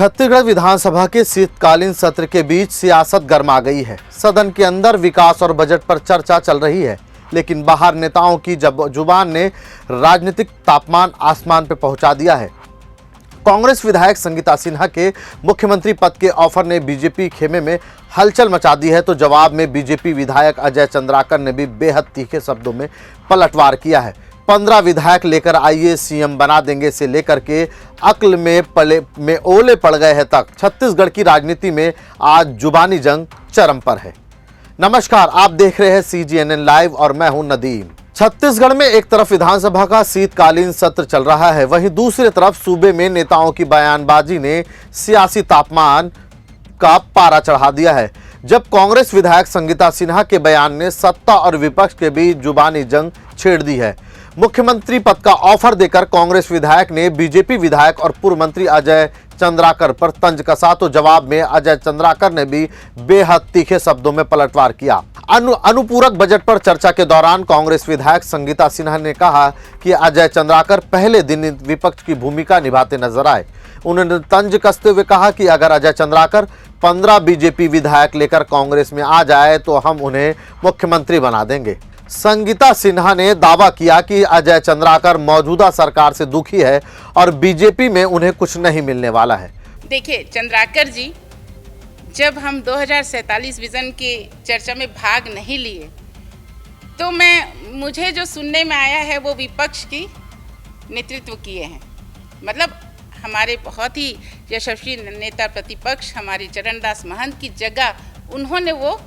छत्तीसगढ़ विधानसभा के शीतकालीन सत्र के बीच सियासत गरमा गई है। सदन के अंदर विकास और बजट पर चर्चा चल रही है, लेकिन बाहर नेताओं की जुबान ने राजनीतिक तापमान आसमान पर पहुंचा दिया है। कांग्रेस विधायक संगीता सिन्हा के मुख्यमंत्री पद के ऑफर ने बीजेपी खेमे में हलचल मचा दी है, तो जवाब में बीजेपी विधायक अजय चंद्राकर ने भी बेहद तीखे शब्दों में पलटवार किया है। 15 विधायक लेकर आइए सीएम बना देंगे से लेकर के अक्ल में ओले पड़ गए हैं तक छत्तीसगढ़ की राजनीति में आज जुबानी जंग चरम पर है। नमस्कार, आप देख रहे हैं CGNN लाइव और मैं हूं नदीम। छत्तीसगढ़ में एक तरफ विधानसभा का शीतकालीन सत्र चल रहा है, वहीं दूसरी तरफ सूबे में नेताओं की बयानबाजी ने सियासी तापमान का पारा चढ़ा दिया है। जब कांग्रेस विधायक संगीता सिन्हा के बयान ने सत्ता और विपक्ष के बीच जुबानी जंग छेड़ दी है। मुख्यमंत्री पद का ऑफर देकर कांग्रेस विधायक ने बीजेपी विधायक और पूर्व मंत्री अजय चंद्राकर पर तंज कसा, तो जवाब में अजय चंद्राकर ने भी बेहद तीखे शब्दों में पलटवार किया। अनुपूरक बजट पर चर्चा के दौरान कांग्रेस विधायक संगीता सिन्हा ने कहा कि अजय चंद्राकर पहले दिन विपक्ष की भूमिका निभाते नजर आए। उन्होंने तंज कसते हुए कहा कि अगर अजय चंद्राकर 15 बीजेपी विधायक लेकर कांग्रेस में आ जाए तो हम उन्हें मुख्यमंत्री बना देंगे। संगीता सिन्हा ने दावा किया कि अजय चंद्राकर मौजूदा सरकार से दुखी है और बीजेपी में उन्हें कुछ नहीं मिलने वाला है। देखिए चंद्राकर जी, जब हम 2047 विजन की चर्चा में भाग नहीं लिए तो मुझे जो सुनने में आया है वो विपक्ष की नेतृत्व किए हैं। मतलब हमारे बहुत ही यशस्वी नेता प्रतिपक्ष हमारे चरणदास महंत की जगह उन्होंने वो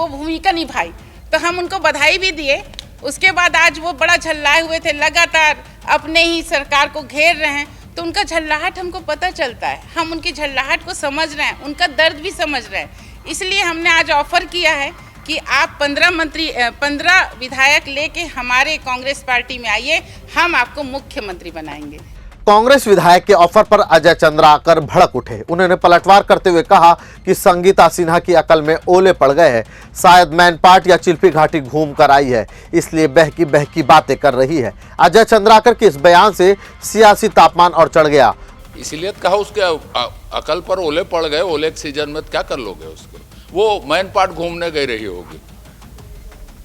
भूमिका निभाई, तो हम उनको बधाई भी दिए। उसके बाद आज वो बड़ा झल्लाए हुए थे, लगातार अपने ही सरकार को घेर रहे हैं, तो उनका झल्लाहट हमको पता चलता है। हम उनकी झल्लाहट को समझ रहे हैं, उनका दर्द भी समझ रहे हैं। इसलिए हमने आज ऑफर किया है कि आप 15 विधायक लेके हमारे कांग्रेस पार्टी में आइए, हम आपको मुख्यमंत्री बनाएंगे। कांग्रेस विधायक के ऑफर पर अजय चंद्राकर भड़क उठे। उन्होंने पलटवार करते हुए कहा कि संगीता सिन्हा की अकल में ओले पड़ गए हैं, शायद मैनपाट या चिल्फी घाटी घूम कर आई है, इसलिए बहकी बातें कर रही है। अजय चंद्राकर के इस बयान से सियासी तापमान और चढ़ गया। इसलिए कहा उसके अकल पर ओले पड़ गए, ओले के सीजन में क्या कर लोगे उसको? वो मैनपाट घूमने गई रही होगी,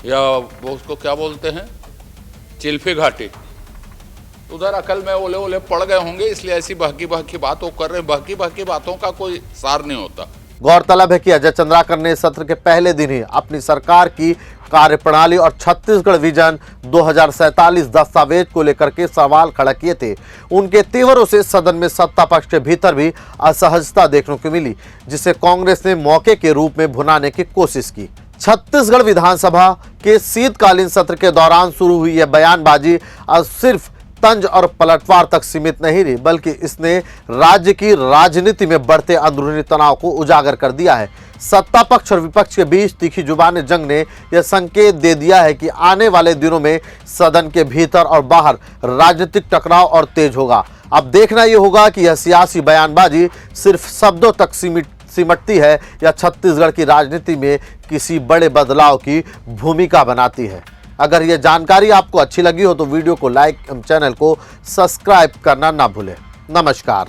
या वो उसको क्या बोलते हैं, चिल्फी घाटी, उधर अकल में ओले ओले पड़ गए होंगे, इसलिए ऐसी बहकी बातों कर रहे हैं। बहकी बातों का कोई सार नहीं होता। गौरतलब है कि अजय चंद्राकर ने सत्र के पहले दिन ही अपनी सरकार की कार्यप्रणाली और छत्तीसगढ़ विजन 2047 दस्तावेज को लेकर के सवाल खड़ा किए थे। उनके तेवरों से सदन में सत्ता पक्ष के भीतर भी असहजता देखने को मिली, जिसे कांग्रेस ने मौके के रूप में भुनाने की कोशिश की। छत्तीसगढ़ विधानसभा के शीतकालीन सत्र के दौरान शुरू हुई यह बयानबाजी अब सिर्फ तंज और पलटवार तक सीमित नहीं रही, बल्कि इसने राज्य की राजनीति में बढ़ते अंदरूनी तनाव को उजागर कर दिया है। सत्ता पक्ष और विपक्ष के बीच तीखी जुबानी जंग ने यह संकेत दे दिया है कि आने वाले दिनों में सदन के भीतर और बाहर राजनीतिक टकराव और तेज होगा। अब देखना यह होगा कि यह सियासी बयानबाजी सिर्फ शब्दों तक सिमटती है या छत्तीसगढ़ की राजनीति में किसी बड़े बदलाव की भूमिका बनाती है। अगर यह जानकारी आपको अच्छी लगी हो तो वीडियो को लाइक, चैनल को सब्सक्राइब करना ना भूलें। नमस्कार।